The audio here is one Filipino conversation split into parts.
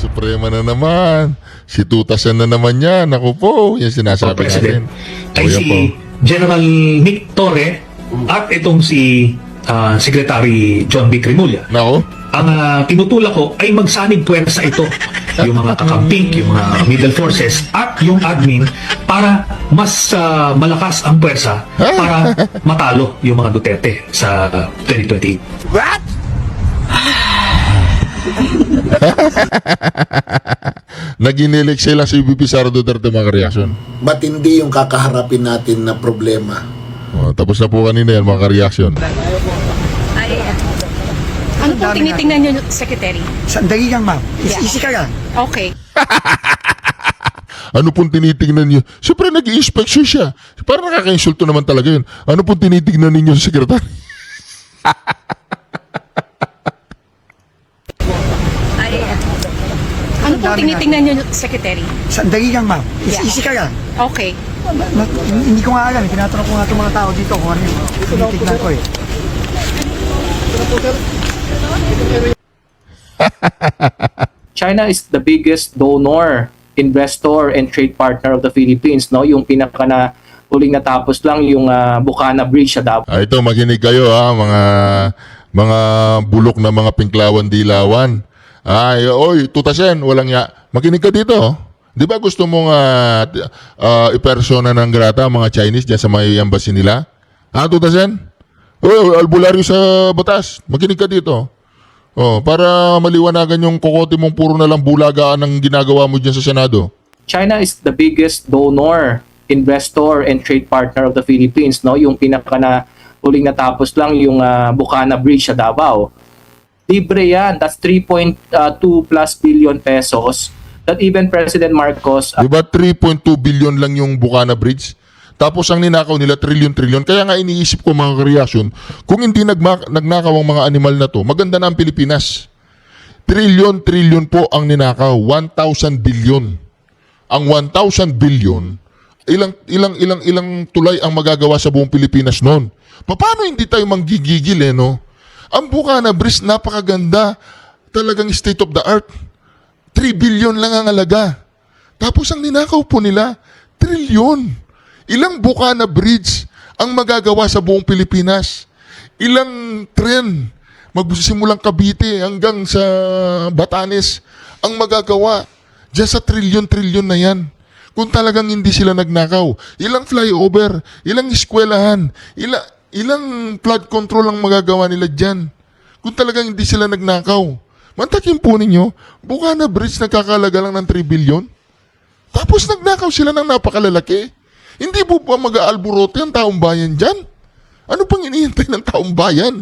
Suprema na naman. Si Tutasan na naman yan. Ako po, yung sinasabi natin. Ay O, yan po. si General Nick Torre at itong si Secretary John B. Cremulya. Nako. Ang tinutulak ko ay magsanib puwersa ito. Yung mga kakamping, yung mga middle forces at yung admin para mas malakas ang puwersa para matalo yung mga Duterte sa 2028. What? Naginilig sila si VP Sara Duterte mga reaction. Matindi yung kakaharapin natin na problema. O, tapos na po kanina yan mga reaction. Ano po tinitingnan niyo, Secretary? Sandali lang, ma'am. Yeah. Easy ka lang. Okay. Ano pong tinitingnan niyo? Siyempre nag-i-inspection siya. Parang nakaka-insulto naman talaga yun. Ano pong tinitingnan ninyo sa sekretary? Ano po tinitingnan niyo, Secretary? Sandali lang, ma'am. Yeah. Easy ka lang. Okay. Hindi ko nga alam. Tinatanong ko nga itong mga tao dito kung ano yung tinitignan ko eh. China is the biggest donor, investor, and trade partner of the Philippines. No, yung pinaka na huling natapos lang yung Bukana Bridge sa Davao. Ito, makinig kayo ha, mga bulok na mga pinklawan dilawan. Ay, oy, Tutasen, walang ya. Makinig ka dito. Di ba gusto mong ipersona ng grata mga Chinese dyan sa may embassy nila? Ha, Tutasen? Oh, albularyo sa batas. Makinig ka dito. Oh, para maliwanagan yung kokote mong puro na lang bulagaan ang ginagawa mo dyan sa Senado. China is the biggest donor, investor, and trade partner of the Philippines. No, yung pinaka na huling natapos lang yung Bukana Bridge sa Davao. Libre yan. That's 3.2 plus billion pesos that even President Marcos Di ba 3.2 billion lang yung Bukana Bridge? Tapos ang ninakaw nila trilyon-trilyon. Kaya nga iniisip ko mga reaction, kung hindi nagnakaw ang mga animal na to, maganda na ang Pilipinas. Trilyon-trilyon po ang ninakaw. 1,000 billion. Ang 1,000 billion, ilang tulay ang magagawa sa buong Pilipinas noon. Paano hindi tayo manggigigil no? Ang Bukana Bridge, napakaganda. Talagang state of the art. 3 billion lang ang alaga. Tapos ang ninakaw po nila, trilyon. Ilang Bukana Bridge ang magagawa sa buong Pilipinas? Ilang tren magsimulang Cavite hanggang sa Batanes ang magagawa diyan sa trilyon-trilyon na yan? Kung talagang hindi sila nagnakaw. Ilang flyover, ilang eskwelahan, ilang flood control ang magagawa nila dyan? Kung talagang hindi sila nagnakaw. Mantakin po ninyo, Bukana Bridge nagkakalaga lang ng 3 billion? Tapos nagnakaw sila ng napakalalaki? Hindi po ba mag-aalburote ang taong bayan dyan? Ano pang hinihintay ng taong bayan?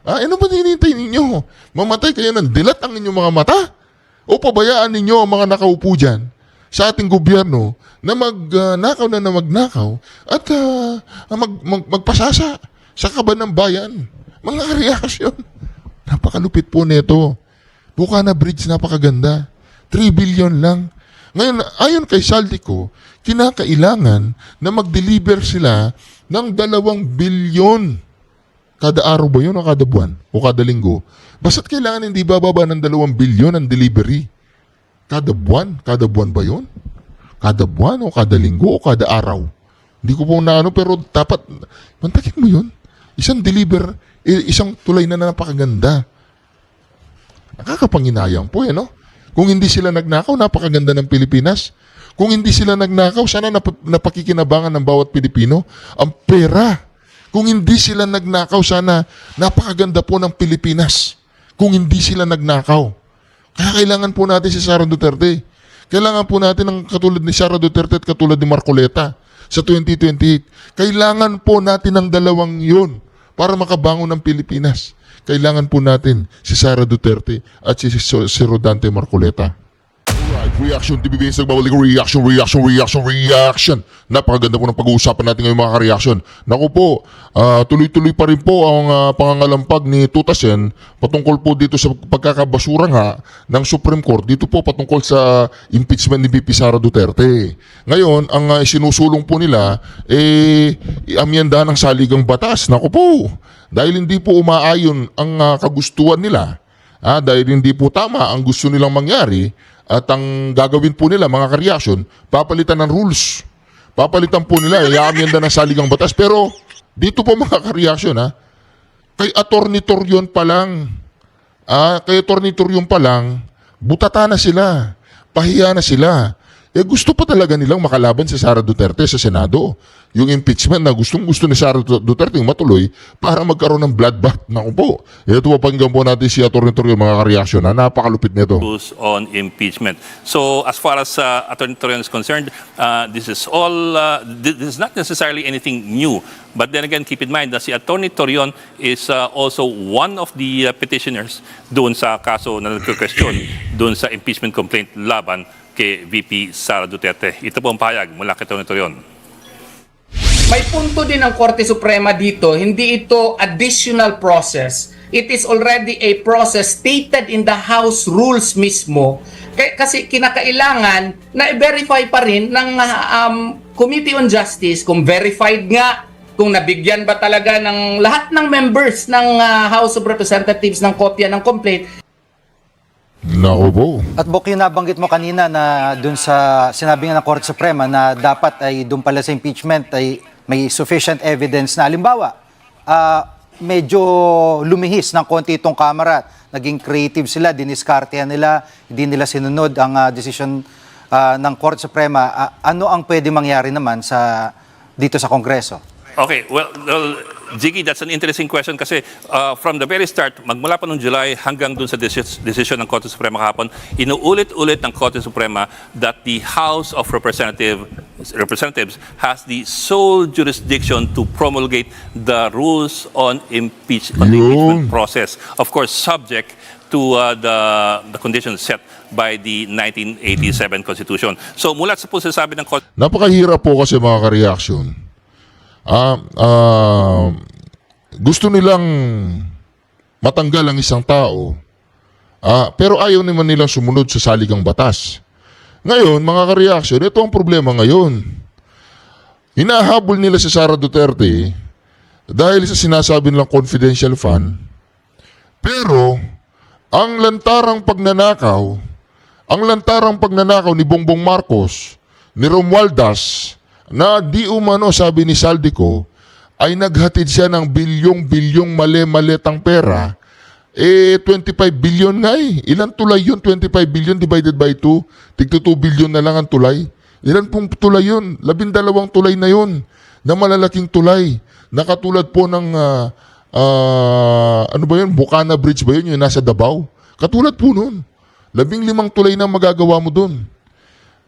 Ano pang hinihintay ninyo? Mamatay kayo ng dilat ang inyong mga mata? O pabayaan ninyo ang mga nakaupo dyan sa ating gobyerno na magnakaw na magnakaw at magpasasa sa kaban ng bayan? Mga reaksyon. Napakalupit po nito. Bukana Bridge, napakaganda. 3 billion lang. Ngayon, ayon kay Saldico, kinakailangan na mag-deliver sila ng 2 bilyon. Kada araw ba yun o kada buwan? O kada linggo? Basta't kailangan hindi bababa ng 2 bilyon ang delivery. Kada buwan? Kada buwan ba yun? Kada buwan o kada linggo o kada araw? Hindi ko po naano pero dapat, mantakin mo yun. Isang tulay na napakaganda. Nakakapanginayang po no? Kung hindi sila nagnakaw, napakaganda ng Pilipinas. Kung hindi sila nagnakaw, sana napakikinabangan ng bawat Pilipino ang pera. Kung hindi sila nagnakaw, sana napakaganda po ng Pilipinas. Kung hindi sila nagnakaw. Kaya kailangan po natin si Sara Duterte. Kailangan po natin ang katulad ni Sara Duterte at katulad ni Marcoleta sa 2028. Kailangan po natin ang dalawang yun para makabangon ng Pilipinas. Kailangan po natin si Sara Duterte at si Rodante Marcoleta. Alright, Reaction TV Base, nagbabalik reaction. Napakaganda po ng pag-uusapan natin ngayon mga ka-reaction. Naku po, tuloy-tuloy pa rin po ang pangangalampag ni Tutasen patungkol po dito sa pagkakabasura nga ng Supreme Court. Dito po patungkol sa impeachment ni VP Sara Duterte. Ngayon, ang sinusulong po nila, amyenda ng saligang batas. Naku po, dahil hindi po umaayon ang kagustuhan nila Dahil hindi po tama ang gusto nilang mangyari at ang gagawin po nila mga kareaksyon, papalitan ng rules. Papalitan po nila, iaamyenda ng saligang batas. Pero dito po mga kareaksyon, kay Atty. Torion pa lang, butata na sila, pahiya na sila. Gusto pa talaga nilang makalaban si Sara Duterte sa Senado. Yung impeachment na gustong-gusto ni Sara Duterte matuloy para magkaroon ng bloodbath. Naku po. Ito po pakinggan po natin si Atty. Torion, mga kareaksyon. Napakalupit nito. On impeachment. So as far as Attorney Torion is concerned, this is not necessarily anything new. But then again, keep in mind na si Attorney Torion is also one of the petitioners doon sa kaso na nagka-question doon sa impeachment complaint laban kay VP Sara Duterte. Ito po ang pahayag mula kay Attorney Torion. May punto din ng Korte Suprema dito, hindi ito additional process. It is already a process stated in the House rules mismo. Kasi kinakailangan na i-verify pa rin ng Committee on Justice kung verified nga, kung nabigyan ba talaga ng lahat ng members ng House of Representatives ng kopya ng complaint. Naku po. At Bok, yung nabanggit mo kanina na dun sa sinabi nga ng Korte Suprema na dapat ay dun pala sa impeachment ay may sufficient evidence na halimbawa, medyo lumihis ng konti itong Kamara. Naging creative sila, diniskartehan nila, hindi nila sinunod ang decision ng Korte Suprema. Ano ang pwede mangyari naman dito sa Kongreso? Okay, well, Jiggy, that's an interesting question kasi from the very start, magmula pa noong July hanggang dun sa decision ng Korte Suprema kahapon, inuulit-ulit ng Korte Suprema that the House of Representatives has the sole jurisdiction to promulgate the rules on the impeachment process. Of course, subject to the conditions set by the 1987 Constitution. So mula sa po sasabi ng Korte, Napakahirap po kasi mga kareaksyon. Gusto nilang matanggal ang isang tao, pero ayaw naman nilang sumunod sa saligang batas. Ngayon, mga kareaksyon, ito ang problema ngayon. Hinahabol nila si Sara Duterte dahil sa sinasabi nilang confidential fund, pero ang lantarang pagnanakaw ni Bongbong Marcos, ni Romualdez, na di umano, sabi ni Saldico, ay naghatid siya ng bilyong-bilyong mali-malitang pera. 25 billion nga eh. Ilan tulay yun? 25 billion divided by 2. Tigto 2 billion na lang ang tulay. Ilan pong tulay yun? 12 tulay na yun. Na malalaking tulay. Nakatulad po ng, ano ba yun? Bukana Bridge ba yun? Yung nasa Davao. Katulad po nun. 15 tulay na magagawa mo dun.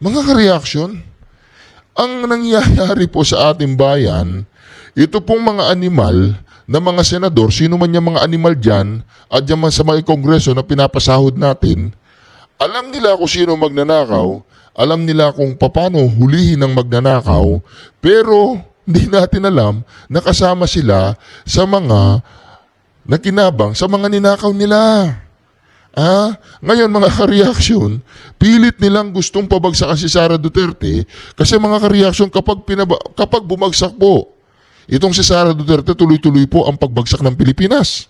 Mga ka-reaction, ang nangyayari po sa ating bayan, ito pong mga animal na mga senador, sino man yung mga animal dyan, at dyan man sa mga kongreso na pinapasahod natin, alam nila kung sino magnanakaw, alam nila kung paano hulihin ang magnanakaw, pero hindi natin alam na kasama sila sa mga nakinabang, sa mga ninakaw nila. Ngayon mga ka-reaksyon, pilit nilang gustong pabagsakan si Sara Duterte kasi mga ka-reaksyon kapag bumagsak po itong si Sara Duterte, tuloy-tuloy po ang pagbagsak ng Pilipinas.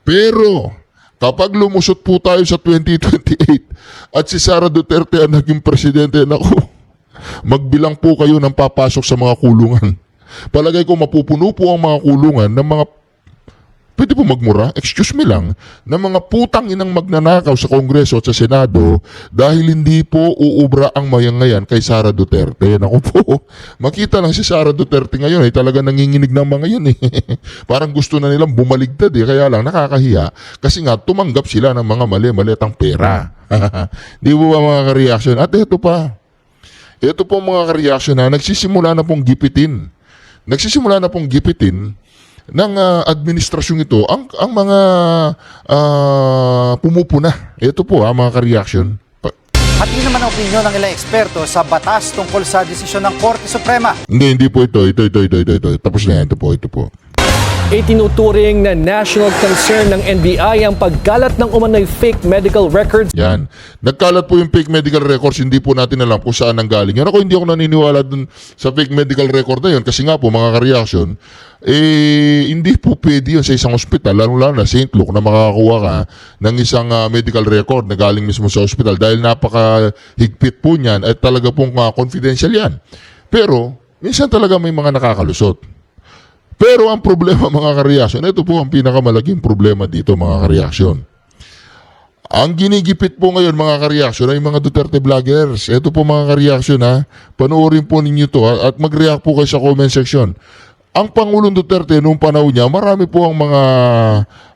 Pero kapag lumusot po tayo sa 2028 at si Sara Duterte ang naging presidente, naku, magbilang po kayo ng papasok sa mga kulungan. Palagay ko mapupuno po ang mga kulungan ng mga, pwede po magmura, excuse me lang, ng mga putang inang magnanakaw sa Kongreso at sa Senado dahil hindi po uubra ang mayangayan kay Sara Duterte. Naku po, makita lang si Sara Duterte ngayon ay talaga nanginginig ng mga yun eh. Parang gusto na nilang bumaligtad eh, kaya lang nakakahiya kasi nga tumanggap sila ng mga mali-malitang pera. Di po ba mga ka-reaction? At ito pa, ito po mga ka-reaction na nagsisimula na pong gipitin. Ng administrasyong ito ang mga pumupuna. Ito po mga ka-reaction. At yun naman ang opinyon ng ilang eksperto sa batas tungkol sa desisyon ng Korte Suprema. Hindi po ito. Tapos na yan. Ito po. Itinuturing na national concern ng NBI ang pagkalat ng umano'y fake medical records. Yan. Nagkalat po yung fake medical records, hindi po natin alam kung saan nanggaling. Yan ako, hindi ako naniniwala dun sa fake medical record na yun kasi nga po mga ka-reaction, hindi po pwede yun sa isang ospital, lalo na St. Luke, na makakakuha ka ng isang medical record na galing mismo sa ospital dahil napakahigpit po niyan at talaga pong confidential yan. Pero, minsan talaga may mga nakakalusot. Pero ang problema mga ka-reaction, ito po ang pinakamalaking problema dito mga ka-reaction. Ang ginigipit po ngayon mga ka-reaction ay mga Duterte vloggers. Ito po mga ka-reaction ha, panoorin po ninyo to at mag-react po kayo sa comment section. Ang Pangulong Duterte noong panahon niya, marami po ang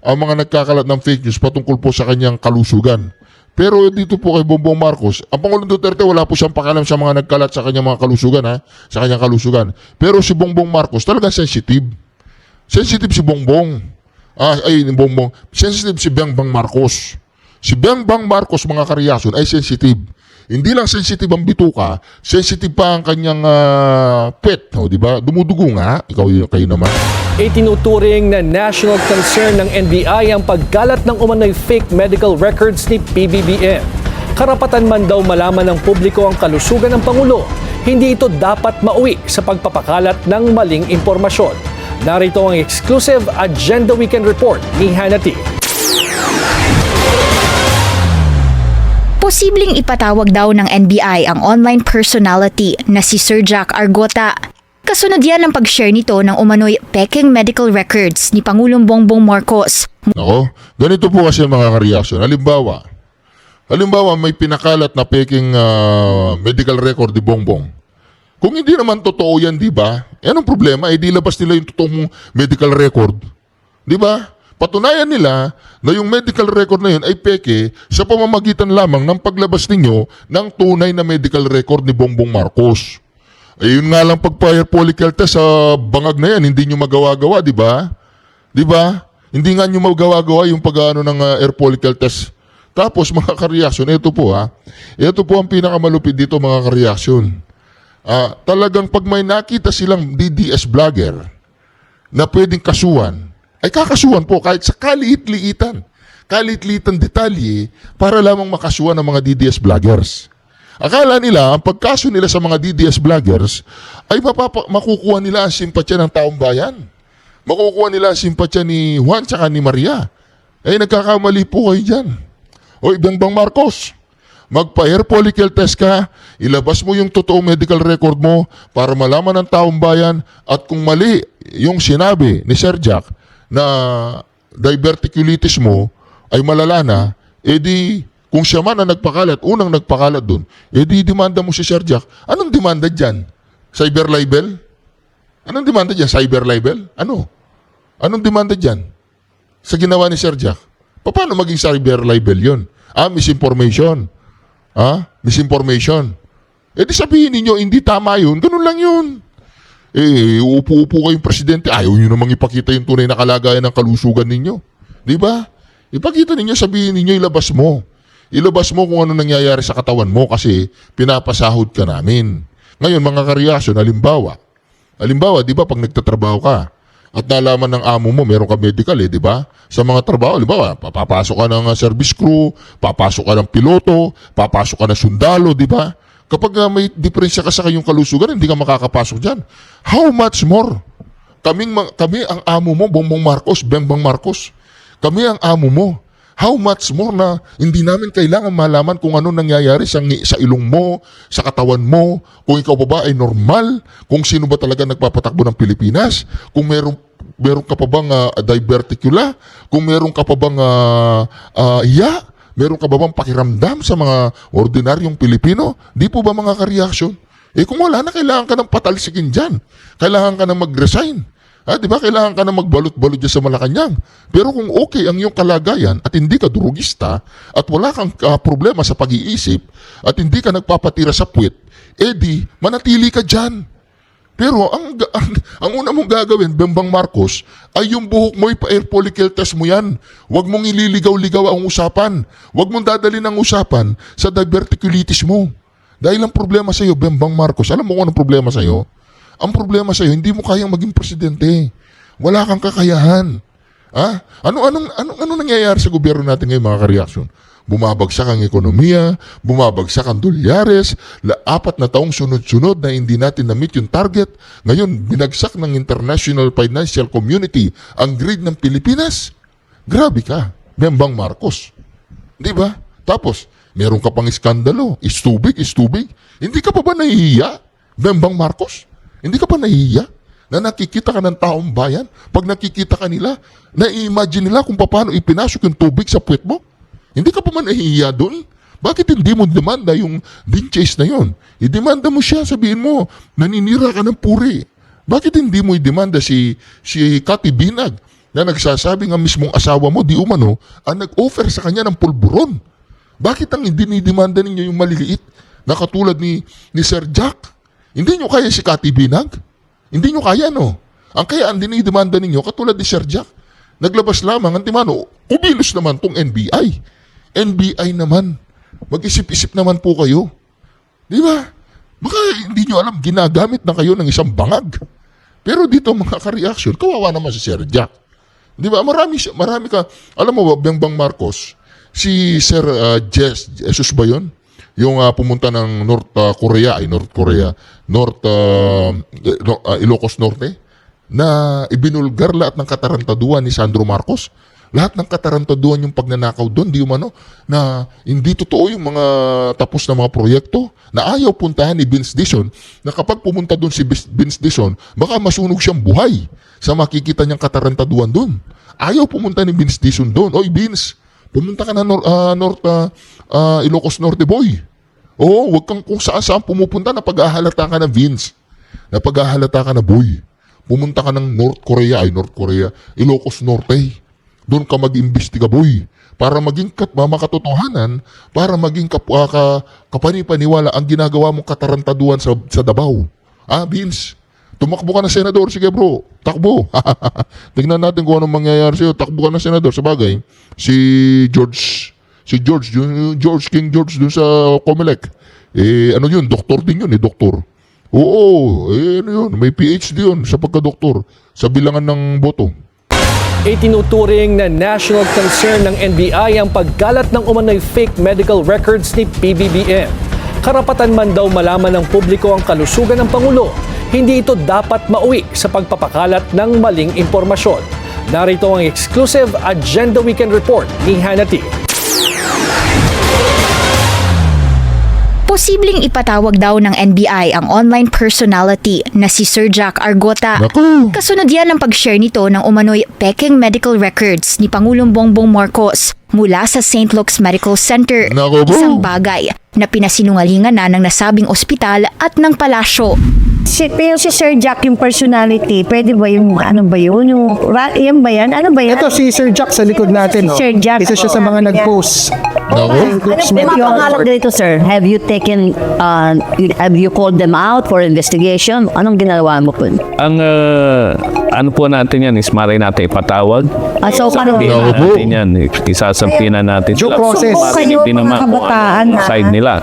mga nagkakalat ng fake news patungkol po sa kanyang kalusugan. Pero dito po kay Bongbong Marcos, ang Pangulong Duterte wala po siyang pakialam sa mga nagkalat sa kanyang mga kalusugan sa kanyang kalusugan. Pero si Bongbong Marcos talagang sensitive. Sensitive si Bongbong. Bongbong. Sensitive si Bongbong Marcos. Si Bongbong Marcos mga ka-reaction ay sensitive. Hindi lang sensitive ang bituka, sensitive pa ang kanyang pet, di ba? Dumudugo nga, kayo naman. Itinuturing na national concern ng NBI ang pagkalat ng umano'y fake medical records ni PBBM. Karapatan man daw malaman ng publiko ang kalusugan ng Pangulo, hindi ito dapat mauwi sa pagpapakalat ng maling impormasyon. Narito ang exclusive Agenda Weekend Report ni Hannity. Posibleng ipatawag daw ng NBI ang online personality na si Sir Jack Argota. Kasunod yan ang pag-share nito ng umano'y peking medical records ni Pangulong Bongbong Marcos. Nako, ganito po kasi mga ka-reaction. Halimbawa may pinakalat na peking medical record ni Bongbong. Kung hindi naman totoo yan, di ba? Anong problema? Di labas nila yung totoong medical record. Di ba? Patunayan nila na yung medical record na yun ay peke sa pamamagitan lamang ng paglabas ninyo ng tunay na medical record ni Bongbong Marcos. Ayun nga lang pag-air follicle test sa bangag na yan, hindi nyo magawa-gawa, di ba? Di ba? Hindi nga nyo magawa-gawa yung pag-ano ng air follicle test. Tapos mga ka-reaction, ito po ito po ang pinakamalupit dito mga ka-reaction. Talagang pag may nakita silang DDS vlogger na pwedeng kasuhan, ay kakasuhan po kahit sa kaliit-liitan detalye para lamang makasuhan ng mga DDS vloggers. Akala nila, ang pagkaso nila sa mga DDS vloggers ay makukuha nila ang simpatya ng taong bayan. Makukuha nila ang simpatya ni Juan tsaka ni Maria. Nagkakamali po kayo dyan. Bongbong Marcos, magpa-air follicle test ka, ilabas mo yung totoong medical record mo para malaman ng taong bayan at kung mali yung sinabi ni Sir Jack na diverticulitis mo ay malala na, kung siya man ang nagpakalat, unang nagpakalat dun, demanda mo si Sir Jack. Anong demanda dyan? Cyber libel? Anong demanda dyan? Cyber libel? Ano? Anong demanda dyan? Sa ginawa ni Sir Jack? Paano maging cyber libel yun? Misinformation. Misinformation. Di sabihin ninyo, hindi tama yun. Ganun lang yun. Upo-upo kayong presidente, ayaw nyo namang ipakita yung tunay na kalagayan ng kalusugan ninyo. Di ba? Ipakita ninyo, sabihin ninyo, ilabas mo. Ilabas mo kung ano nangyayari sa katawan mo kasi pinapasahod ka namin. Ngayon, mga ka-reaction, halimbawa, di ba, pag nagtatrabaho ka at nalaman ng amo mo, meron ka medical, di ba? Sa mga trabaho, halimbawa, papasok ka ng service crew, papasok ka ng piloto, papasok ka ng sundalo, di ba? Kapag may diferensya ka sa kayong kalusugan, hindi ka makakapasok dyan. How much more? Kami ang amo mo, Bongbong Marcos. Kami ang amo mo. How much more na hindi namin kailangan malaman kung ano nangyayari sa ilong mo, sa katawan mo, kung ikaw ba ay normal, kung sino ba talaga nagpapatakbo ng Pilipinas, kung meron ka pa bang diverticula, kung meron ka pa bang meron ka ba bang pakiramdam sa mga ordinaryong Pilipino? Di po ba mga ka-reaction? Kung wala na, kailangan ka ng patalsikin dyan. Kailangan ka ng mag-resign. Di ba? Kailangan ka ng magbalot-balot dyan sa Malacanang. Pero kung okay ang iyong kalagayan at hindi ka drugista at wala kang problema sa pag-iisip at hindi ka nagpapatira sa puwet, di manatili ka dyan. Pero ang una mong gagawin, Bongbong Marcos, ay yung buhok mo, ipa-air follicle test mo yan. Huwag mong ililigaw-ligaw ang usapan. Huwag mong dadalhin ang usapan sa diverticulitis mo. Dahil ang problema sa iyo, Bongbong Marcos, alam mo kung anong problema sa iyo? Ang problema sa iyo, hindi mo kayang maging presidente. Wala kang kakayahan. Ano nangyayari sa gobyerno natin ngayon, mga ka-reaction? Bumabagsak ang ekonomiya, bumabagsak ang dolyares, 4 na taong sunod-sunod na hindi natin na-meet yung target. Ngayon, binagsak ng international financial community ang grade ng Pilipinas. Grabe ka, Bembang Marcos. Di ba? Tapos, meron ka pang iskandalo. Istubig. Hindi ka pa ba nahihiya, Bembang Marcos? Hindi ka pa nahihiya na nakikita ka ng taong bayan? Pag nakikita ka nila, na-imagine nila kung paano ipinasok yung tubig sa puwet mo? Hindi ka pa man nahihiya doon? Bakit hindi mo demanda yung Vinchase na yon? I-demanda mo siya, sabihin mo, naninira ka ng puri. Bakit hindi mo i-demanda si Cathy Binag na nagsasabi nga mismong asawa mo, di umano, ang nag-offer sa kanya ng pulburon? Bakit ang dinidemanda ninyo yung maliliit na katulad ni Sir Jack? Hindi nyo kaya si Cathy Binag? Hindi nyo kaya, no? Ang kaya ang dinidemanda ninyo, katulad ni Sir Jack, naglabas lamang, antimano, umilos naman tong NBI. NBI naman. Mag-isip-isip naman po kayo. Di ba? Baka hindi nyo alam, ginagamit na kayo ng isang bangag. Pero dito mga ka-reaction, kawawa naman si Sir Jack. Di ba? Marami ka. Alam mo ba, Bembang Marcos, si Sir Jesus ba yun? Yung pumunta ng North Korea, Ilocos Norte, na ibinulgar lahat ng katarantaduan ni Sandro Marcos. Lahat ng katarantaduan yung pagnanakaw doon, di umano, na hindi totoo yung mga tapos na mga proyekto, na ayaw puntahan ni Vince Dizon, na kapag pumunta doon si Vince Dizon, baka masunog siyang buhay sa makikita niyang katarantaduan doon. Ayaw pumunta ni Vince Dizon doon. Oy Vince, pumunta ka na Ilocos Norte, boy. Oo, wag kang kung saan pumupunta na pag-ahalata ka na Vince. Na pag-ahalata ka na boy. Pumunta ka ng North Korea, Ilocos Norte. Doon ka mag-imbestiga, boy. Para maging makatotohanan, para maging kapanipaniwala ang ginagawa mong katarantaduan sa Davao. Vince, tumakbo ka na senador. Sige bro, takbo. Tingnan natin kung anong mangyayari sa'yo. Takbo ka na senador. Sa bagay, King George dun sa Comelec. Ano yun? Doktor din yun, doktor. Oo, ano yun? May PhD yun sa pagka-doktor sa bilangan ng boto. Itinuturing na national concern ng NBI ang pagkalat ng umano'y fake medical records ni PBBM. Karapatan man daw malaman ng publiko ang kalusugan ng Pangulo, hindi ito dapat mauwi sa pagpapakalat ng maling impormasyon. Narito ang exclusive Agenda Weekend Report ni Hannity. Posibleng ipatawag daw ng NBI ang online personality na si Sir Jack Argota. Naku! Kasunod yan ng pag-share nito ng umano'y peking medical records ni Pangulong Bongbong Marcos mula sa St. Luke's Medical Center. Naku po! Isang bagay na pinasinungalingan na ng nasabing ospital at ng palasyo. Pero si Sir Jack yung personality, pwede ba yung ano ba yun? Yan ba yan? Ano ba yan? Ito si Sir Jack sa likod natin. Sir Jack. Isa siya sa mga nag-post. Naku! Ano pangalan dito, sir? Have you called them out for investigation? Anong ginawa mo po? Ang ano po natin yan is maray natin ipatawag. So, paano? Natin yan. Isasampinan natin Due process. Hindi naman kung ano side nila.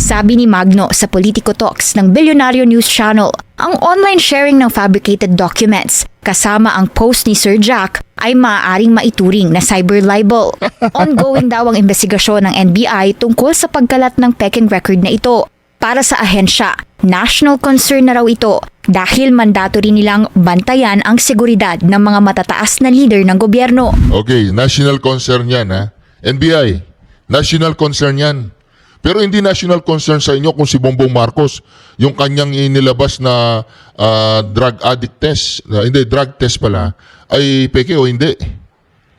Sabi ni Magno sa Politico Talks ng Bilyonaryo News Channel, ang online sharing ng fabricated documents kasama ang post ni Sir Jack ay maaaring maituring na cyber libel. Ongoing daw ang investigasyon ng NBI tungkol sa pagkalat ng peking record na ito. Para sa ahensya, national concern na raw ito dahil mandatory nilang bantayan ang seguridad ng mga matataas na leader ng gobyerno. Okay, national concern yan, NBI, national concern yan. Pero hindi national concern sa inyo kung si Bongbong Marcos, yung kanyang inilabas na drug addict test, drug test pala, ay peke o hindi.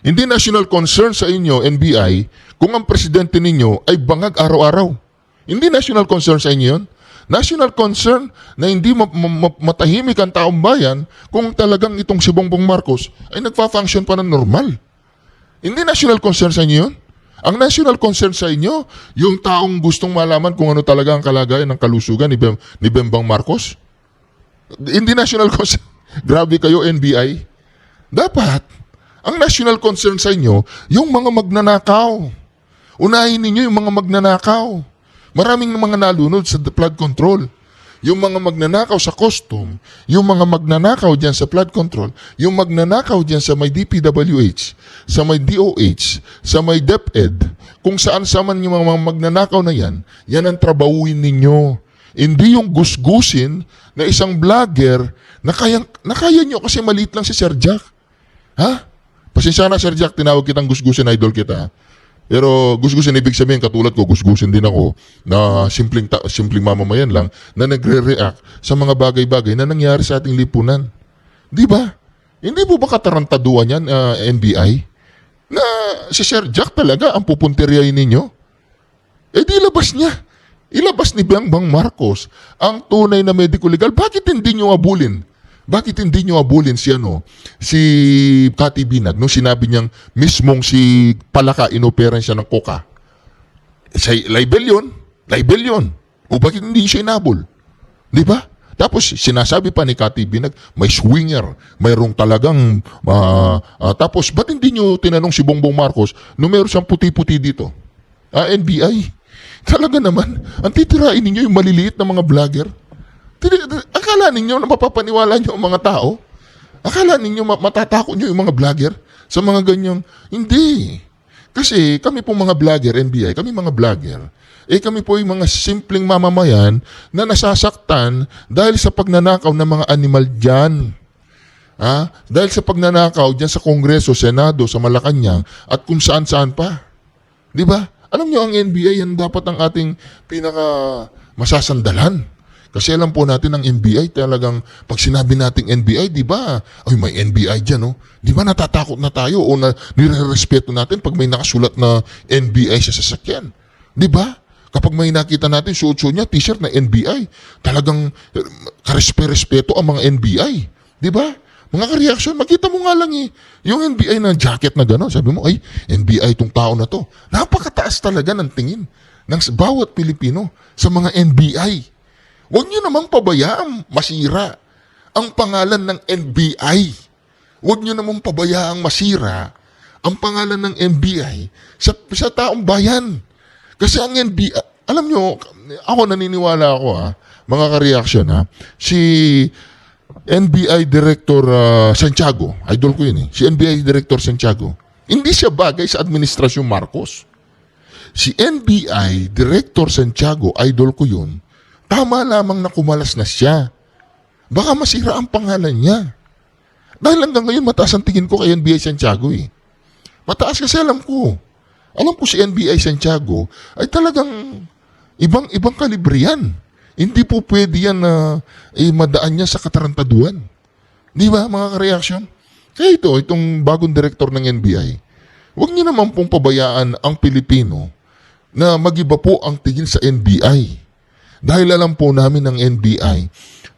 Hindi national concern sa inyo, NBI, kung ang presidente ninyo ay bangag araw-araw. Hindi national concern sa inyo yun. National concern na hindi matahimik ang taong bayan kung talagang itong si Bongbong Marcos ay nagpa-function pa ng normal. Hindi national concern sa inyo yun. Ang national concern sa inyo, yung taong gustong malaman kung ano talaga ang kalagayan ng kalusugan ni Bembang Marcos. Hindi national concern. Grabe kayo, NBI. Dapat, ang national concern sa inyo, yung mga magnanakaw. Unahin ninyo yung mga magnanakaw. Maraming mga nalunod sa flood control. yung mga magnanakaw sa custom, yung mga magnanakaw dyan sa flood control, yung magnanakaw dyan sa may DPWH, sa may DOH, sa may DepEd, kung saan-saan yung mga magnanakaw na yan ang trabahuin ninyo. Hindi yung gusgusin na isang vlogger na kaya nyo kasi maliit lang si Sir Jack. Ha? Pasensya na, Sir Jack, tinawag kitang gusgusin, idol kita. Pero gusgusin, ibig sabihin, katulad ko, gusgusin din ako na simpleng mamamayan lang na nagre-react sa mga bagay-bagay na nangyari sa ating lipunan. Di ba? Hindi po ba katarantaduan yan, NBI? Na si Sir Jack talaga ang pupunteriyahin ninyo? Eh di ilabas niya. Ilabas ni Bongbong Marcos ang tunay na medical legal. Bakit hindi nyo abulin? Bakit hindi nyo abulin si Cathy Binag nung sinabi niyang mismong si Palaka inoperan siya ng coca? Libel yun. O bakit hindi siya inabol? Di ba? Tapos sinasabi pa ni Cathy Binag, may swinger, mayroong talagang... tapos ba't hindi nyo tinanong si Bongbong Marcos nung mayroon siyang puti-puti dito? NBI. Talaga naman, ang titirain ninyo yung maliliit na mga vlogger. Akala ninyo na mapapaniwala nyo ang mga tao? Akala ninyo matatakot nyo yung mga vlogger sa mga ganyang? Hindi. Kasi kami pong mga vlogger, NBI, kami mga vlogger, kami po yung mga simpleng mamamayan na nasasaktan dahil sa pagnanakaw ng mga animal dyan. Dahil sa pagnanakaw dyan sa Kongreso, Senado, sa Malacanang, at kung saan-saan pa. Di ba? Alam nyo, ang NBI, yan dapat ang ating pinaka masasandalan. Kasi alam po natin ang NBI talagang pag sinabi nating NBI, di ba? Ay, may NBI dyan, no? Di ba natatakot na tayo o nire-respeto natin pag may nakasulat na NBI sa sasakyan? Di ba? Kapag may nakita natin suot-suot niya, t-shirt na NBI, talagang karespeto ang mga NBI. Di ba? Mga ka-reaction, makita mo nga lang yung NBI na jacket na gano'n. Sabi mo, ay, NBI itong tao na to. Napakataas talaga ng tingin ng bawat Pilipino sa mga NBI. Huwag niyo namang pabayaang masira ang pangalan ng NBI. Huwag niyo namang pabayaang masira ang pangalan ng NBI sa taong bayan. Kasi ang NBI, alam niyo, ako naniniwala ako mga ka-reaction si NBI Director Santiago, idol ko yun si NBI Director Santiago, hindi siya bagay sa Administrasyong Marcos. Si NBI Director Santiago, idol ko yun, tama lamang na kumalas na siya. Baka masira ang pangalan niya. Dahil hanggang ngayon, mataas ang tingin ko kay NBI Santiago Mataas kasi alam ko si NBI Santiago ay talagang ibang kalibre yan. Hindi po pwede yan na madaan niya sa katarantaduan. Di ba, mga ka-reaction? Kaya itong bagong direktor ng NBI, huwag niyo naman pong pabayaan ang Pilipino na magiba po ang tingin sa NBI. Dahil alam po namin ng NBI,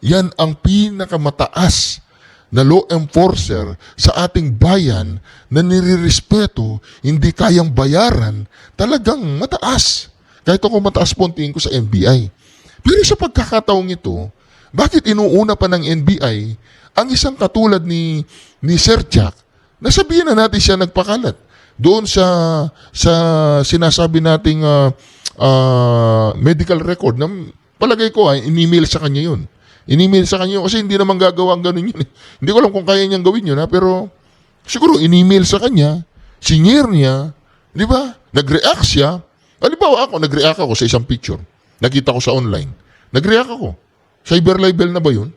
yan ang pinakamataas na law enforcer sa ating bayan na nirirespeto, hindi kayang bayaran, talagang mataas. Kahit ako mataas po ang tingin ko sa NBI. Pero sa pagkakataong ito, bakit inuuna pa ng NBI ang isang katulad ni Sir Jack, na sabihin na natin siya nagpakalat doon sa sinasabi nating medical record na palagay ko in-email sa kanya yun. In-email sa kanya kasi hindi naman gagawa ang ganun yun. Hindi ko alam kung kaya niyang gawin yun pero siguro in-email sa kanya, sinyer niya, di ba? Nag-react siya. Halimbawa nag-react ako sa isang picture. Nakita ko sa online. Nag-react ako. Cyber libel na ba yun?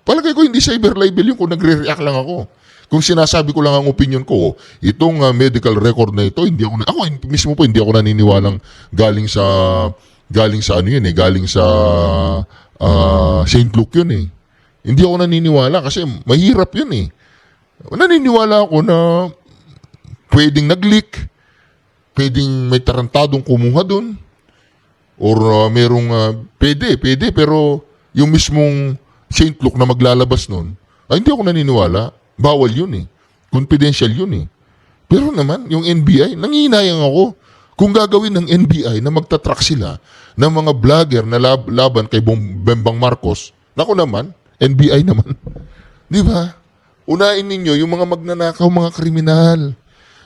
Palagay ko hindi cyber libel yun kung nagre-react lang ako. Kung sinasabi ko lang ang opinion ko, itong medical record na ito, ako mismo po hindi ako naniniwalang galing sa St. Luke yun Hindi ako naniniwala kasi mahirap yun Naniniwala ako na pwedeng nag-leak, pwedeng may tarantadong kumuha dun, or merong pwede, pero yung mismong St. Luke na maglalabas nun, hindi ako naniniwala. Bawal yun Confidential yun Pero naman, yung NBI, nangihinayang ako kung gagawin ng NBI na magtatrack sila ng mga vlogger na laban kay Bongbong Marcos. Naku naman, NBI naman. Di ba? Unahin ninyo yung mga magnanakaw, mga kriminal.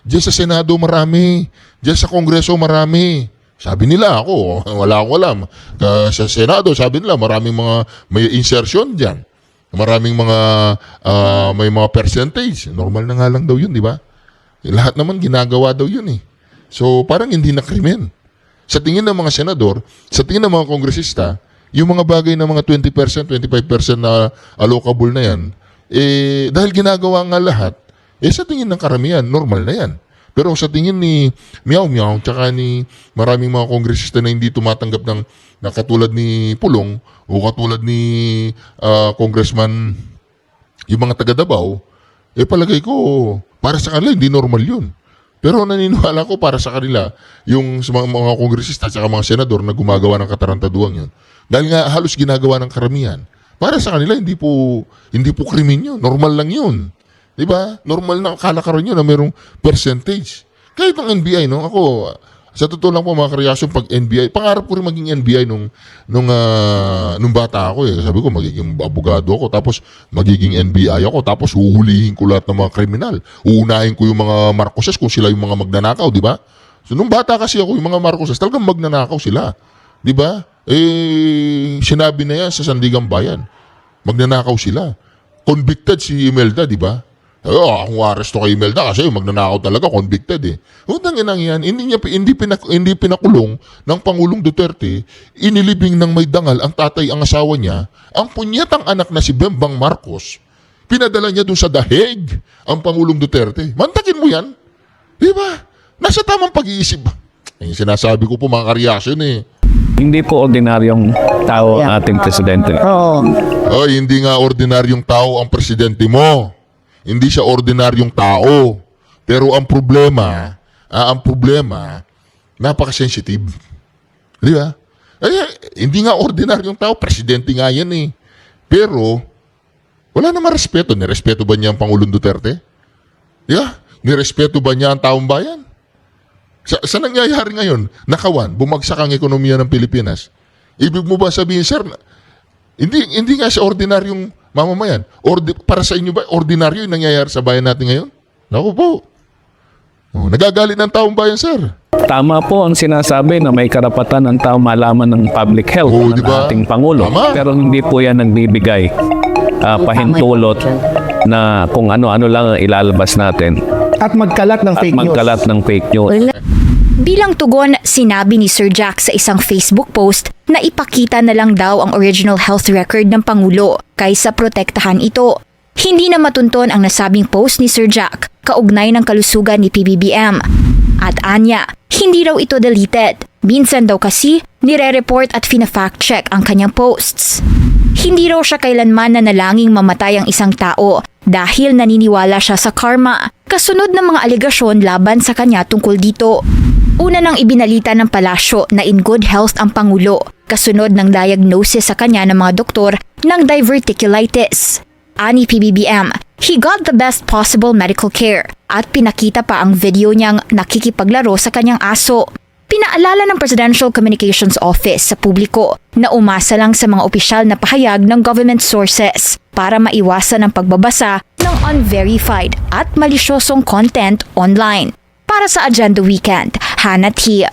Diyan sa Senado marami. Diyan sa Kongreso marami. Sabi nila ako, wala akong alam. Sa Senado, sabi nila maraming mga may insertion diyan. Maraming mga may mga percentage. Normal na nga lang daw 'yun, di ba? Lahat naman ginagawa daw 'yun eh. So parang hindi na krimen. Sa tingin ng mga senador, sa tingin ng mga kongresista, yung mga bagay na mga 20%, 25% na allocable na yan, dahil ginagawa nga lahat, sa tingin ng karamihan, normal na yan. Pero sa tingin ni Meow Meow, tsaka ni maraming mga kongresista na hindi tumatanggap ng na katulad ni Pulong o katulad ni Congressman, yung mga taga Davao, palagay ko, para sa kanila, hindi normal yun. Pero naniniwala ko para sa kanila, yung sa mga kongresista at mga senador na gumagawa ng katarantaduang yun. Dahil nga halos ginagawa ng karamihan. Para sa kanila, hindi po krimen yun. Normal lang yun. Diba? Normal na kalakaran yun na mayroong percentage. Kahit ng NBI, no? Ako, sa totoo lang po mga karelasyon pag NBI, pangarap ko rin maging NBI nung bata ako eh. Sabi ko magiging abogado ako, tapos magiging NBI ako, tapos huhulihin ko lahat ng mga kriminal. Uunahin ko yung mga Marcoses kung sila yung mga magnanakaw, di ba? So nung bata kasi ako, yung mga Marcoses, talagang magnanakaw sila. Di ba? Sinabi na yan sa Sandigang Bayan. Magnanakaw sila. Convicted si Imelda, di ba? Akong aresto kay Imelda kasi magnanakaw talaga, convicted eh. Utang inang yan, hindi pinakulong ng Pangulong Duterte, inilibing ng may dangal ang tatay, ang asawa niya, ang punyatang anak na si Bembang Marcos, pinadala niya dun sa dahig ang Pangulong Duterte. Mantakin mo yan. Di ba? Nasa tamang pag-iisip. Yung sinasabi ko po mga karelasyon eh. Hindi po ordinaryong tao ang ating presidente. Hindi nga ordinaryong tao ang presidente mo. Hindi siya ordinaryong tao. Pero ang problema, napaka-sensitive. Di ba? Hindi nga ordinaryong tao, presidente nga yan eh. Pero, wala naman respeto. Nirespeto ba niya ang Pangulong Duterte? Di ba? Nirespeto ba niya ang taong bayan? Sa nangyayari ngayon, nakawan, bumagsak ang ekonomiya ng Pilipinas. Ibig mo ba sabihin, sir, hindi nga siya ordinaryong mamamayan. Para sa inyo ba, ordinaryo yung nangyayari sa bayan natin ngayon? Naku po. Nagagalit ng taong bayan, sir. Tama po ang sinasabi na may karapatan ng tao malaman ng public health ng diba? ating Pangulo. Tama. Pero hindi po yan nagbibigay pahintulot na kung ano-ano lang ang ilalabas natin. At magkalat ng fake news. Magkalat ng fake news. Bilang tugon, sinabi ni Sir Jack sa isang Facebook post na ipakita na lang daw ang original health record ng Pangulo kaysa protektahan ito. Hindi na matunton ang nasabing post ni Sir Jack kaugnay ng kalusugan ni PBBM. At anya, hindi raw ito deleted. Minsan daw kasi nire-report at fina-fact check ang kanyang posts. Hindi raw siya kailanman nanalangin mamatay ang isang tao dahil naniniwala siya sa karma, kasunod ng mga alegasyon laban sa kanya tungkol dito. Una nang ibinalita ng palasyo na in good health ang Pangulo, kasunod ng diagnosis sa kanya ng mga doktor ng diverticulitis. Ani PBBM, he got the best possible medical care at pinakita pa ang video niyang nakikipaglaro sa kanyang aso. Pinaalala ng Presidential Communications Office sa publiko na umasa lang sa mga opisyal na pahayag ng government sources para maiwasan ang pagbabasa ng unverified at malisyosong content online. Para sa Agenda Weekend, Hannah T.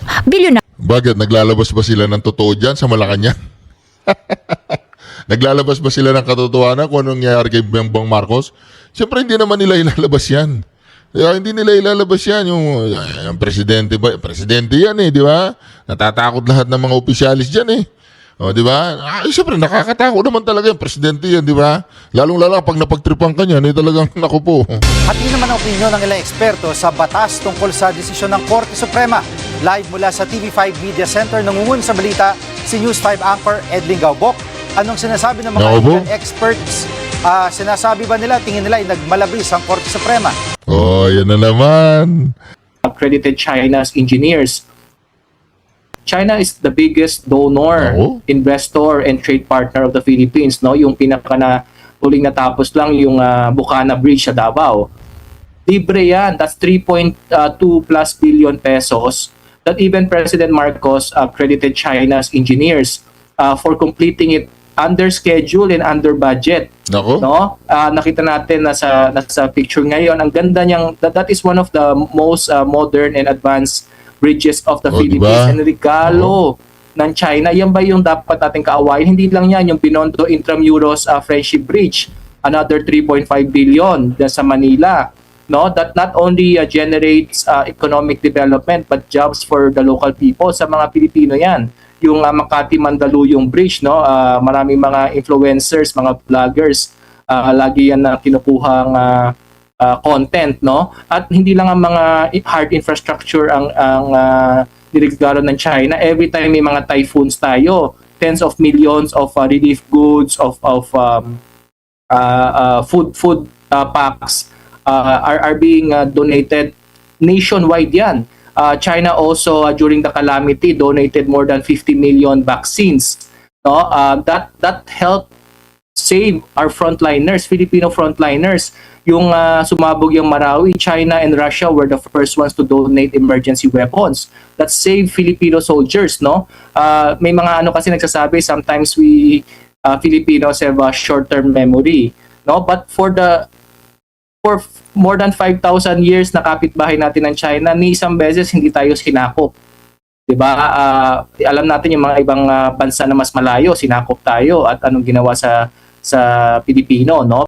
Bakit? Naglalabas ba sila ng totoo dyan sa Malacanang? Naglalabas ba sila ng katotohanan kung anong nangyayari kay Bembang Marcos? Siyempre hindi naman nila ilalabas yan. Hindi nila ilalabas yan. Yung presidente ba? Presidente yan eh, di ba? Natatakot lahat ng mga opisyalis dyan eh. Di ba? Siyempre nakakatakot naman talaga yung presidente yan, di ba? Lalong-lalo pag napagtripan ka niyan, talagang naku po. At yun naman ang opinyon ng ilang eksperto sa batas tungkol sa desisyon ng Korte Suprema. Live mula sa TV5 Media Center, nangungun sa balita si News 5 anchor Edling Gaubok. Anong sinasabi ng mga legal experts? Sinasabi ba nila, tingin nila ay nagmalabis ang Korte Suprema? Yan na naman. Accredited China's engineers. China is the biggest donor, investor, and trade partner of the Philippines. No, yung pinaka na huling natapos lang yung Bucana Bridge sa Davao. Libre yan. That's 3.2 plus billion pesos that even President Marcos accredited China's engineers for completing it under schedule and under budget. No? Nakita natin nasa picture ngayon. Ang ganda niyang, that is one of the most modern and advanced bridges of the Oh, Philippines diba? and regalo ng China. Yan ba yung dapat natin kaawayin? Hindi lang yan, yung Binondo Intramuros Friendship Bridge, another 3.5 billion dyan sa Manila. No, that not only generates economic development but jobs for the local people. Sa mga Pilipino yan. Yung Makati Mandaluyong Bridge, no, maraming mga influencers, mga vloggers, lagi yan na kinukuhang content, no? At hindi lang ang mga hard infrastructure ang niregalo ng China. Every time may mga typhoons tayo, tens of millions of relief goods, of food packs are being donated nationwide yan. China also during the calamity donated more than 50 million vaccines, no? That helped save our frontliners, Filipino frontliners. Yung sumabog yung Marawi, China and Russia were the first ones to donate emergency weapons that saved Filipino soldiers, no? May mga kasi nagsasabi, sometimes we Filipinos have a short-term memory, no? But for more than 5,000 years na kapitbahay natin ng China, ni isang beses hindi tayo sinakop. 'Di ba? Alam natin yung mga ibang bansa na mas malayo, sinakop tayo at anong ginawa sa Pilipino, no?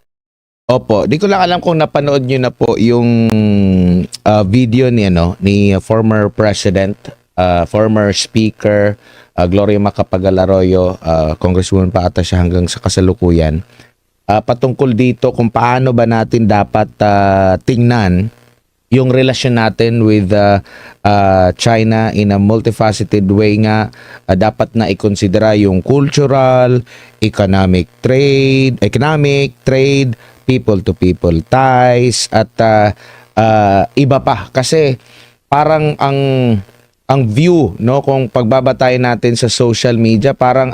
Opo, di ko lang alam kung napanood niyo na po yung video ni former president, former speaker Gloria Macapagal Arroyo, congresswoman pa ata siya hanggang sa kasalukuyan. Patungkol dito kung paano ba natin dapat tingnan yung relasyon natin with China in a multifaceted way nga. Dapat na ikonsidera yung cultural, economic, trade, people-to-people ties, at iba pa. Kasi parang ang view, no, kung pagbabatayan natin sa social media, parang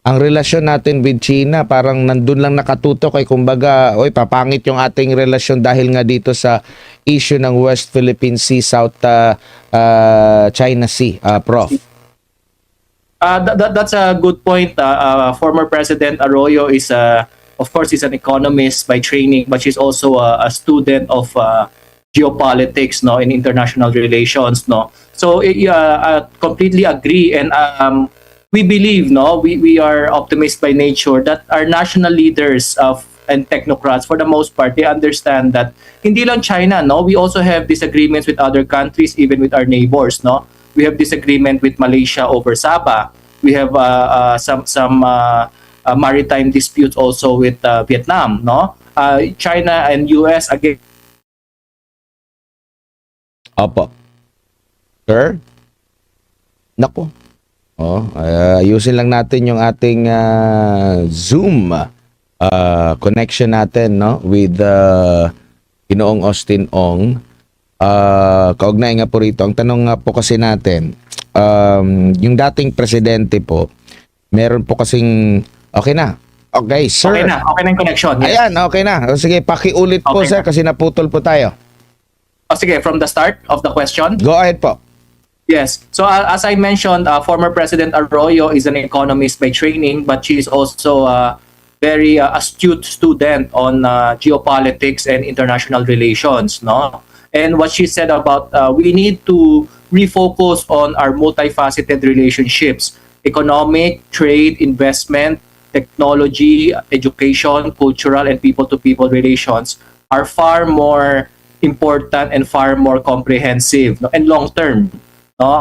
ang relasyon natin with China parang nandun lang nakatutok, kumbaga, papangit yung ating relasyon dahil nga dito sa issue ng West Philippine Sea, South China Sea, Prof. That's a good point. Former President Arroyo is of course is an economist by training, but she's also a student of geopolitics, no, in international relations, no. So I completely agree, and we believe, no, we are optimists by nature that our national leaders and technocrats, for the most part, they understand that hindi lang China, no, we also have disagreements with other countries, even with our neighbors, no. We have disagreement with Malaysia over Sabah. We have some maritime disputes also with Vietnam, no. China and US again. Opo. Sir? Nako. Ayusin lang natin yung ating Zoom connection natin, no, with Ginoong Austin Ong. Kaugnay nga po rito. Ang tanong nga po kasi natin, yung dating presidente po, meron po kasing okay na. Okay, sir. Okay na yung connection. Yes. Ayan, okay na. Sige, pakiulit po, Okay sir, kasi naputol po tayo. Sige, from the start of the question. Go ahead po. Yes. So as I mentioned, former President Arroyo is an economist by training, but she is also a very astute student on geopolitics and international relations, no? And what she said about we need to refocus on our multifaceted relationships: economic, trade, investment, technology, education, cultural, and people-to-people relations are far more important and far more comprehensive, no? And long-term. No,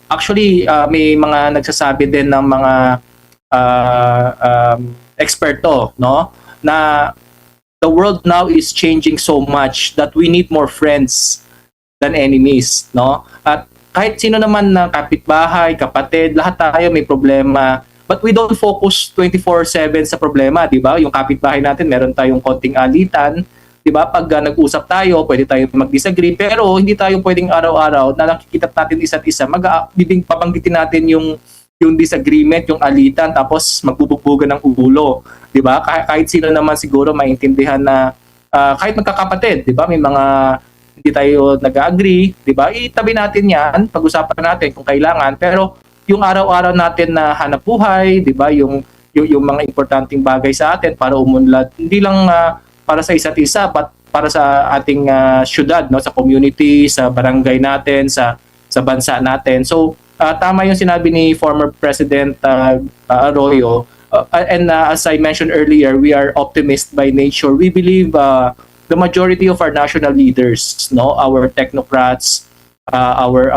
actually may mga nagsasabi din ng mga eksperto, no, na the world now is changing so much that we need more friends than enemies, no? At kahit sino naman na kapitbahay, kapatid, lahat tayo may problema, but we don't focus 24/7 sa problema, di ba? Yung kapitbahay natin, meron tayong konting alitan, di ba? Pag nag-usap tayo, pwede tayo mag-disagree, pero hindi tayo pwedeng araw-araw na nakikita natin isa't isa, babanggitin natin yung disagreement, yung alitan, tapos magbubugbugan ng ulo, di ba? Kahit sino naman siguro maintindihan na kahit magkakapatid, di ba? May mga hindi tayo nag-agree, di ba? Itabi natin yan, pag-usapan natin kung kailangan, pero yung araw-araw natin na hanap buhay, di ba? Yung mga importanteng bagay sa atin para umunlad, hindi lang para sa isa't isa, but para sa ating syudad, no, sa community, sa barangay natin, sa sa bansa natin. So tama yung sinabi ni former President Arroyo. And as I mentioned earlier, we are optimist by nature. We believe the majority of our national leaders, no, our technocrats, our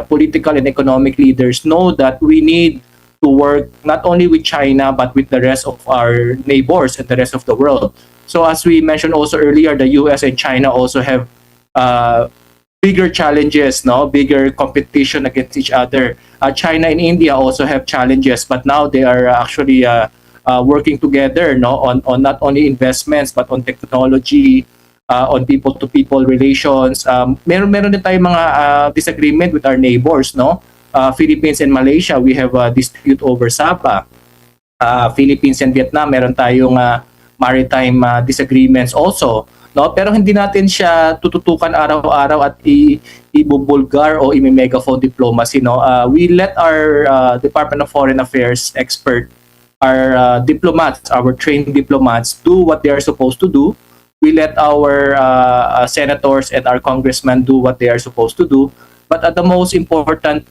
political and economic leaders know that we need to work not only with China but with the rest of our neighbors and the rest of the world. So as we mentioned also earlier, the US and China also have bigger challenges, no, bigger competition against each other. China and India also have challenges, but now they are actually working together, no, on not only investments but on technology, on people-to-people relations. Meron din tayong mga disagreement with our neighbors, no? Philippines and Malaysia, we have a dispute over Sabah. Philippines and Vietnam, meron tayong maritime disagreements also, no? Pero hindi natin siya tututukan araw-araw at ibubulgar o imi-megaphone diplomacy, no? We let our Department of Foreign Affairs expert, our diplomats, our trained diplomats do what they are supposed to do. We let our senators and our congressmen do what they are supposed to do. But at the most important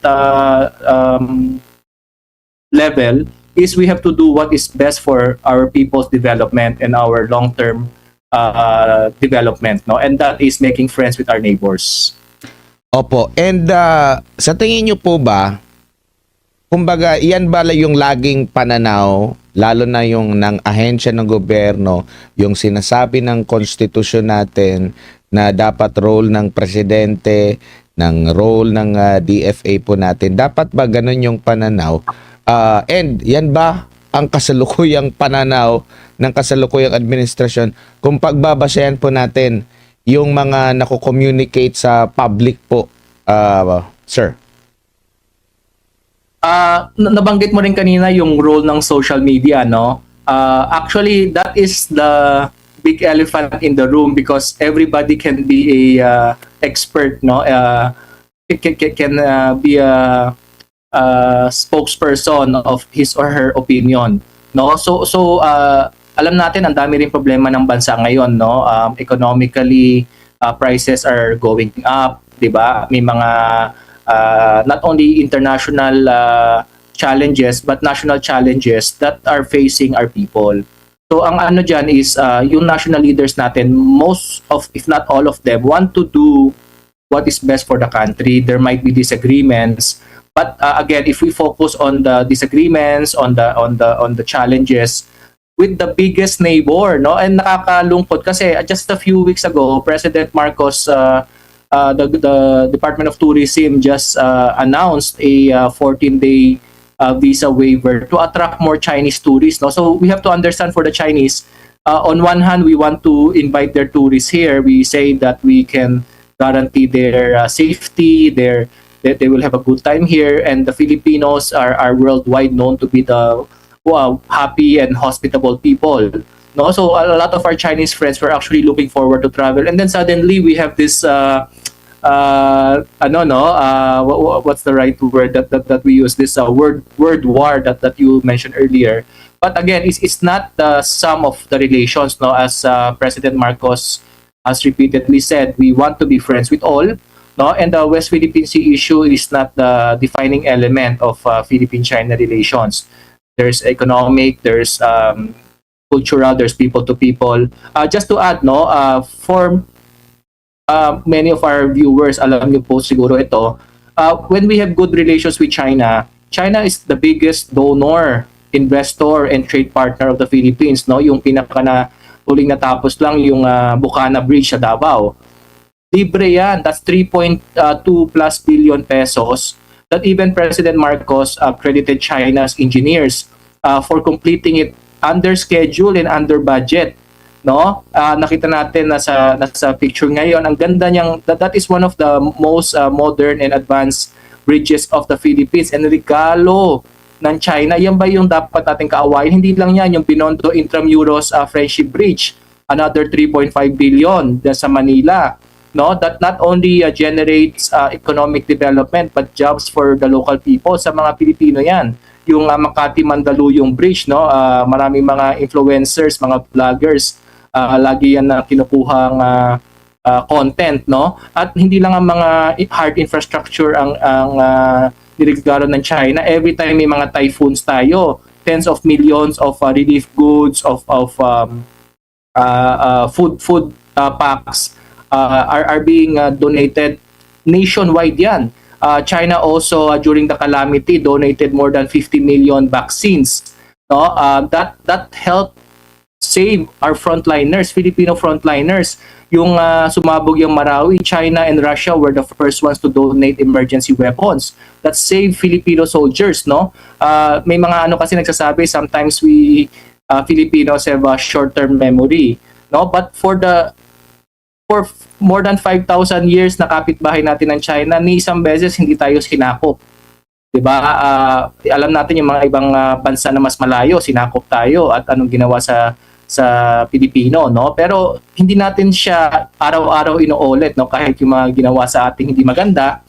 level is we have to do what is best for our people's development and our long-term development, no? And that is making friends with our neighbors. Opo. And sa tingin niyo po ba, kumbaga, yan ba yung laging pananaw, lalo na yung ng ahensya ng gobyerno, yung sinasabi ng konstitusyon natin na dapat role ng presidente, ng role ng DFA po natin, dapat ba ganun yung pananaw? And yan ba ang kasalukuyang pananaw ng kasalukuyang administrasyon kung pagbabasehan po natin yung mga nako-communicate sa public po, sir? Nabanggit mo rin kanina yung role ng social media, no? Actually, that is the big elephant in the room because everybody can be a expert, no? Can be a spokesperson of his or her opinion, no? So alam natin ang dami rin problema ng bansa ngayon, no? Economically, prices are going up, 'di ba? May mga not only international challenges but national challenges that are facing our people. So ang ano dyan is yung national leaders natin, most of, if not all of them, want to do what is best for the country. There might be disagreements, but again, if we focus on the disagreements, on the challenges with the biggest neighbor, no? And nakakalungkot kasi just a few weeks ago, President Marcos, the Department of Tourism just announced a 14-day visa waiver to attract more Chinese tourists. No? So we have to understand for the Chinese, on one hand, we want to invite their tourists here. We say that we can guarantee their safety, that they will have a good time here, and the Filipinos are worldwide known to be the happy and hospitable people. No, so a lot of our Chinese friends were actually looking forward to travel, and then suddenly we have this what's the right word that we use, this word war that you mentioned earlier. But again, it's not the sum of the relations, no, as President Marcos has repeatedly said. We want to be friends with all, no, and the West Philippine Sea issue is not the defining element of Philippine-China relations. There's economic, there's cultural, there's people to people. Just to add, no, for many of our viewers, alam niyo po siguro ito, when we have good relations with China, China is the biggest donor, investor, and trade partner of the Philippines, no? Yung pinaka na huling natapos lang yung Bukana Bridge sa Davao. Libre yan. That's 3.2 plus billion pesos that even President Marcos credited China's engineers for completing it under schedule and under budget, no? Nakita natin nasa picture ngayon, ang ganda niyang, that is one of the most modern and advanced bridges of the Philippines, and regalo ng China. Yan ba yung dapat nating kaawayin? Hindi lang yan, yung Binondo Intramuros Friendship Bridge, another 3.5 billion sa Manila, no? That not only generates economic development but jobs for the local people. Sa mga Pilipino yan. Yung Makati-Mandaluyong Bridge, no? Maraming mga influencers, mga vloggers, lagi yan na kinukuhang content, no? At hindi lang ang mga hard infrastructure ang niregalo ng China. Every time may mga typhoons tayo, tens of millions of relief goods, of food packs are being donated nationwide yan. China also during the calamity donated more than 50 million vaccines, no? That helped save our frontliners, Filipino frontliners. Yung sumabog yung Marawi, China and Russia were the first ones to donate emergency weapons that saved Filipino soldiers, no? May mga kasi nagsasabi, sometimes we Filipinos have a short-term memory, no? But for more than 5,000 years na kapitbahay natin ng China, ni isang beses hindi tayo sinakop. 'Di ba? Alam natin yung mga ibang bansa na mas malayo, sinakop tayo at anong ginawa sa Pilipino, no? Pero hindi natin siya araw-araw inuulit, no? Kahit yung mga ginawa sa ating hindi maganda,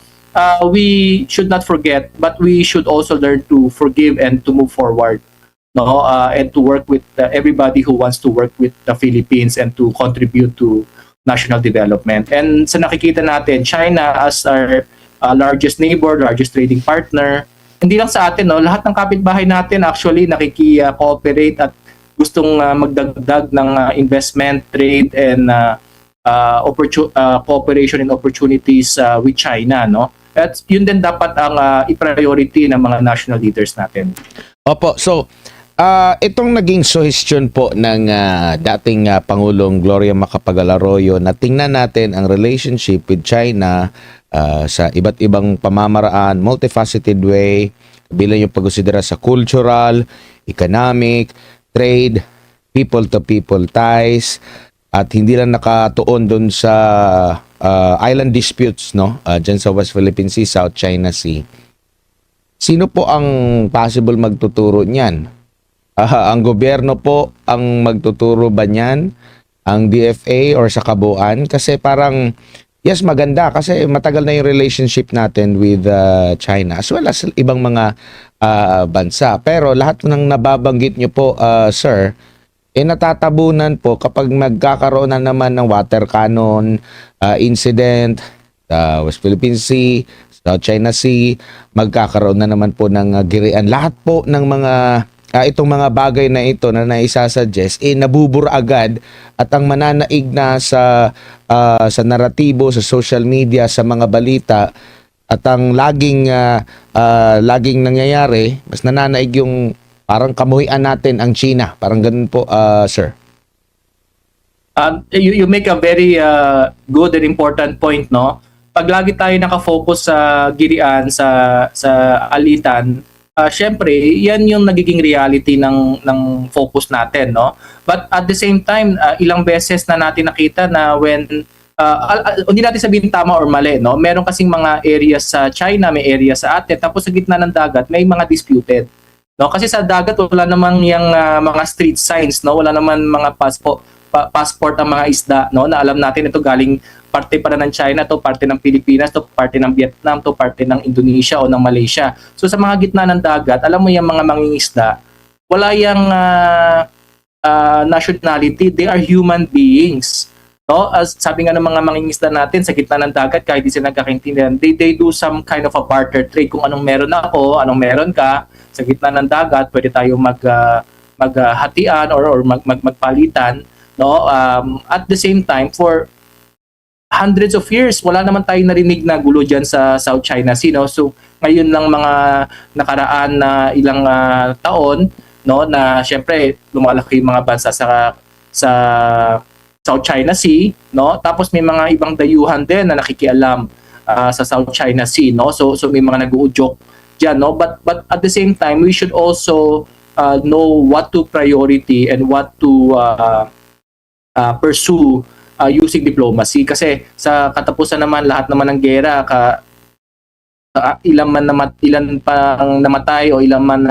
we should not forget, but we should also learn to forgive and to move forward, no? And to work with everybody who wants to work with the Philippines and to contribute to national development. And sa nakikita natin, China as our largest neighbor, largest trading partner, hindi lang sa atin, no? Lahat ng kapitbahay natin actually nakiki-cooperate at gustong magdagdag ng investment, trade, and cooperation and opportunities with China, no? At yun din dapat ang i-priority ng mga national leaders natin. Opo, so itong naging suggestion po ng dating Pangulong Gloria Macapagal-Arroyo na tingnan natin ang relationship with China sa iba't ibang pamamaraan, multifaceted way, bilang yung pagkonsidera sa cultural, economic, trade, people-to-people ties, at hindi lang nakatuon doon sa island disputes, no? Dyan sa West Philippine Sea, South China Sea. Sino po ang possible magtuturo niyan? Ang gobyerno po ang magtuturo ba niyan? Ang DFA or sa kabuuan? Kasi parang, yes, maganda kasi matagal na yung relationship natin with China as well as ibang mga bansa. Pero lahat ng nababanggit nyo po, sir, natatabunan po kapag magkakaroon na naman ng water cannon incident, West Philippine Sea, South China Sea, magkakaroon na naman po ng girian. Lahat po ng mga itong mga bagay na ito na naisasuggest, nabubura agad at ang mananaig na sa naratibo, sa social media, sa mga balita, at ang laging nangyayari, mas nananaig yung parang kamuhian natin ang China. Parang ganun po, sir. You make a very good and important point, no? Pag lagi tayo nakafocus sa girian, sa alitan, syempre, yan yung nagiging reality ng focus natin, no? But at the same time, ilang beses na natin nakita na when hindi natin sabihin tama or mali, no? Meron kasing mga areas sa China, may area sa atin, tapos sa gitna ng dagat may mga disputed, no? Kasi sa dagat wala namang yung mga street signs, no? Wala naman mga passport ang mga isda, no? Na alam natin ito galing parte para ng China, to parte ng Pilipinas, to parte ng Vietnam, to parte ng Indonesia o ng Malaysia. So sa mga gitna ng dagat, alam mo yung mga mangingisda, wala yung nationality, they are human beings. No? As sabi nga ng mga mangingisda natin, sa gitna ng dagat, kahit di sila nagkakaintindihan, they do some kind of a barter trade. Kung anong meron ako, anong meron ka, sa gitna ng dagat, pwede tayo maghatian or magpalitan. No? At the same time, for hundreds of years, wala naman tayo narinig na gulo dyan sa South China Sea, no? So, ngayon lang mga nakaraan na ilang taon, no, na syempre lumalaki yung mga bansa sa South China Sea, no? Tapos may mga ibang dayuhan din na nakikialam sa South China Sea, no? So may mga nag-uudyok diyan, no? But at the same time, we should also know what to priority and what to pursue using diplomacy, kasi sa katapusan naman lahat naman ng gera, ilan pang namatay o ilan man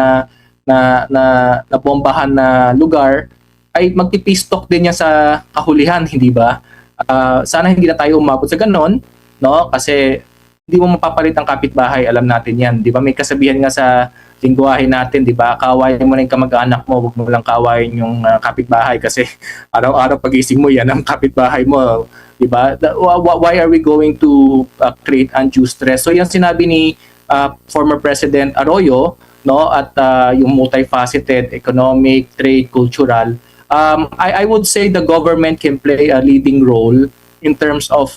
na bombahan na lugar ay magpi-peace talk din yan sa kahulihan, hindi ba? Sana hindi na tayo umabot sa ganon, no? Kasi hindi mo mapapalit ang kapitbahay, alam natin yan, di ba? May kasabihan nga lingwahe natin, di ba? Kawayan mo na yung kamag-anak mo, huwag mo lang kawayan yung kapitbahay kasi araw-araw pagising mo, yan ang kapitbahay mo, di ba? Why are we going to create undue stress? So yan sinabi ni former President Arroyo, no, at yung multifaceted economic, trade, cultural. I would say the government can play a leading role in terms of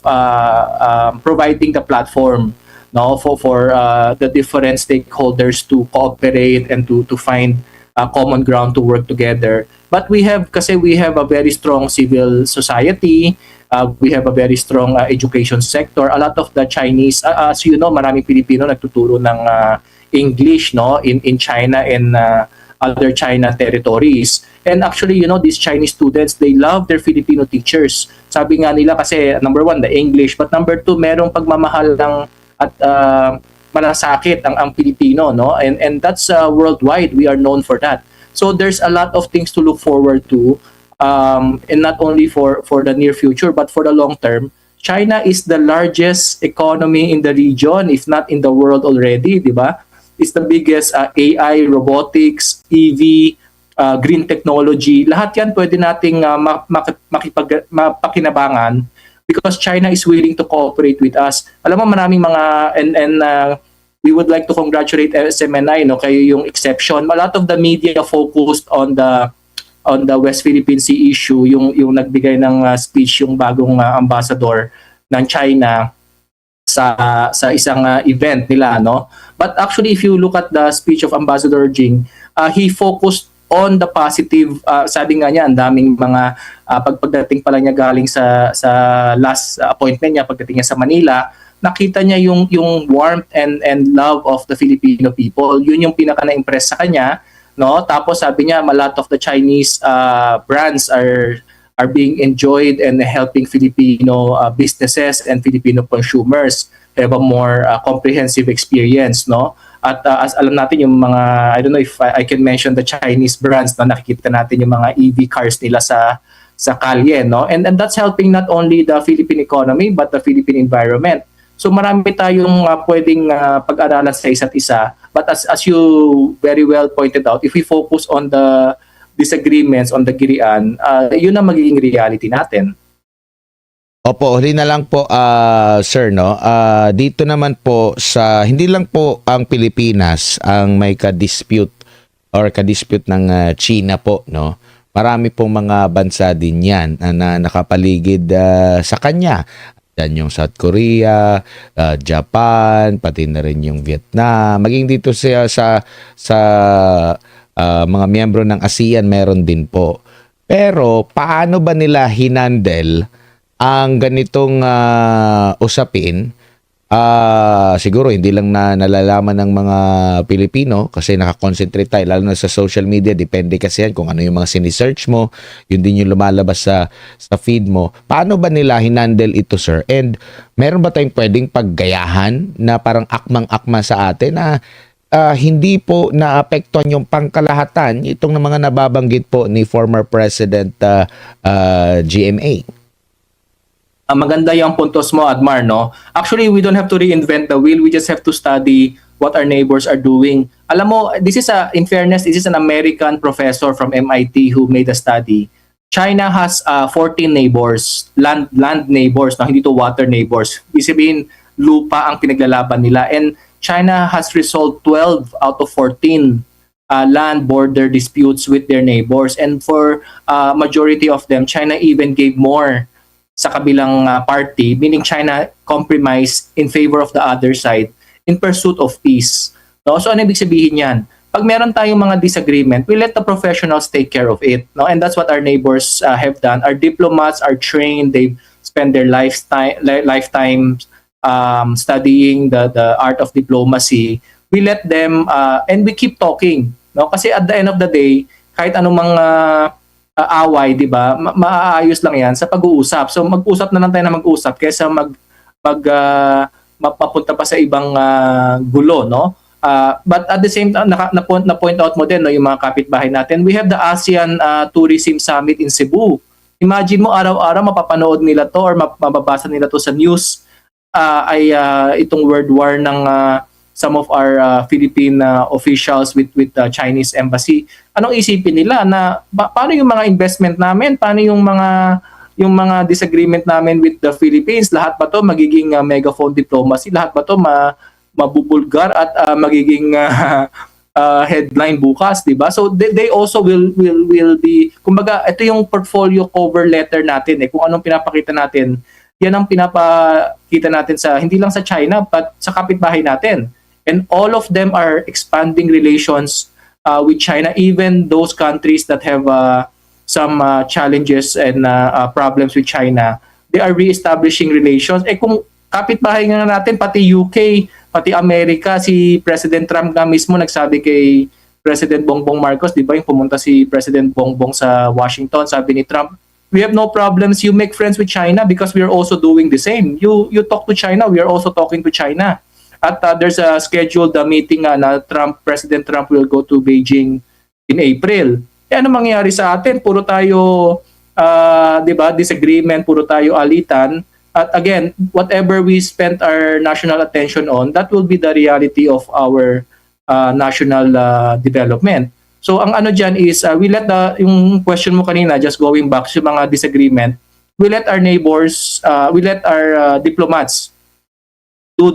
providing the platform, no, for the different stakeholders to cooperate and to find common ground to work together. But we have a very strong civil society, we have a very strong education sector. A lot of the Chinese, as you know, maraming Pilipino nagtuturo ng English, no, in China and other China territories. And actually, you know, these Chinese students, they love their Filipino teachers. Sabi nga nila kasi, number one, the English, but number two, merong pagmamahal ng at malasakit ang Pilipino, no? And that's worldwide. We are known for that. So there's a lot of things to look forward to, and not only for the near future, but for the long term. China is the largest economy in the region, if not in the world already, di ba? It's the biggest AI, robotics, EV, green technology. Lahat yan pwede nating mapakinabangan because China is willing to cooperate with us. Alam mo, maraming mga, and we would like to congratulate SMNI, no, kayo yung exception. A lot of the media focused on the West Philippine Sea issue, yung nagbigay ng speech yung bagong ambassador ng China sa isang event nila, no? But actually, if you look at the speech of Ambassador Jing, he focused on the positive. Sabi nga niya, ang daming mga pagdating pala niya galing sa last appointment niya, pagdating niya sa Manila, nakita niya yung warmth and love of the Filipino people. Yun yung pinaka na-impress sa kanya, no? Tapos sabi niya, a lot of the Chinese brands are being enjoyed and helping Filipino businesses and Filipino consumers have a more comprehensive experience, no? At as alam natin yung mga, I don't know if I can mention the Chinese brands na nakikita natin yung mga EV cars nila sa kalye, no? And that's helping not only the Philippine economy but the Philippine environment. So marami tayong pwedeng pag-aralan sa isa't isa. But as you very well pointed out, if we focus on the disagreements on the girian, yun ang magiging reality natin. Opo, huli na lang po, sir, no? Dito naman po sa, hindi lang po ang Pilipinas ang may ka-dispute ng China po, no? Marami pong mga bansa din yan na nakapaligid sa kanya. Yan yung South Korea, Japan, pati na rin yung Vietnam. Maging dito sa mga miyembro ng ASEAN, meron din po. Pero paano ba nila hinandle ang ganitong usapin? Siguro hindi lang nalalaman ng mga Pilipino kasi nakakonsentrate tayo, lalo na sa social media, depende kasi yan kung ano yung mga sinisearch mo, yun din yung lumalabas sa feed mo. Paano ba nila hinandle ito, sir? And meron ba tayong pwedeng paggayahan na parang akmang-akma sa atin na hindi po naapektuhan yung pangkalahatan itong mga nababanggit po ni former President GMA? Maganda yung puntos mo, Admar, no? Actually, we don't have to reinvent the wheel. We just have to study what our neighbors are doing. Alam mo, in fairness, this is an American professor from MIT who made a study. China has 14 neighbors, land neighbors, no? Hindi to water neighbors. Ibig sabihin, lupa ang pinaglalaban nila. And China has resolved 12 out of 14 land border disputes with their neighbors. And for majority of them, China even gave more sa kabilang party, meaning China compromised in favor of the other side in pursuit of peace. No? So ano ibig sabihin yan? Pag meron tayong mga disagreement, we let the professionals take care of it. No? And that's what our neighbors have done. Our diplomats are trained. They've spent their lifetime studying the art of diplomacy. We let them, and we keep talking. No? Kasi at the end of the day, kahit anong mga away, di ba? Maaayos lang yan sa pag-uusap. So mag-usap na lang tayo na mag-usap kaysa mapapunta pa sa ibang gulo, no? But at the same time, na-point out mo din, no, yung mga kapitbahay natin. We have the ASEAN Tourism Summit in Cebu. Imagine mo, araw-araw mapapanood nila to or mababasa nila to sa news. Itong world war ng some of our Philippine officials with Chinese embassy. Anong isipin nila na paano yung mga investment namin, paano yung mga disagreement namin with the Philippines, lahat ba to magiging megaphone diplomacy, lahat ba to mabubulgar at magiging headline bukas, di ba? So they also will be, kumbaga ito yung portfolio cover letter natin kung anong pinapakita natin. Yan ang pinapakita natin sa hindi lang sa China but sa kapitbahay natin. And all of them are expanding relations with China, even those countries that have some challenges and problems with China. They are reestablishing relations. Kung kapitbahay nga natin, pati UK, pati Amerika, si President Trump nga mismo nagsabi kay President Bongbong Marcos, di ba, yung pumunta si President Bongbong sa Washington, sabi ni Trump, we have no problems, you make friends with China because we are also doing the same. You talk to China, we are also talking to China. At there's a scheduled meeting na President Trump will go to Beijing in April. Ano mangyayari sa atin? Puro tayo, di ba, disagreement, puro tayo alitan. At again, whatever we spent our national attention on, that will be the reality of our national development. So ang ano dyan is, we let yung question mo kanina, just going back sa mga disagreement, we let our neighbors, we let our diplomats do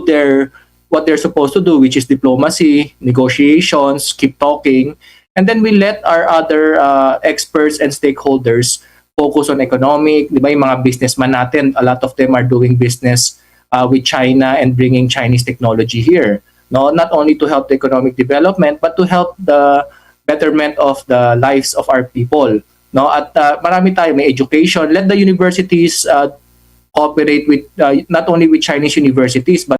what they're supposed to do, which is diplomacy, negotiations, keep talking, and then we let our other experts and stakeholders focus on economic, di ba, yung mga businessman natin, a lot of them are doing business with China and bringing Chinese technology here. No, not only to help the economic development, but to help the betterment of the lives of our people. No, at marami tayo, may education. Let the universities cooperate with not only with Chinese universities but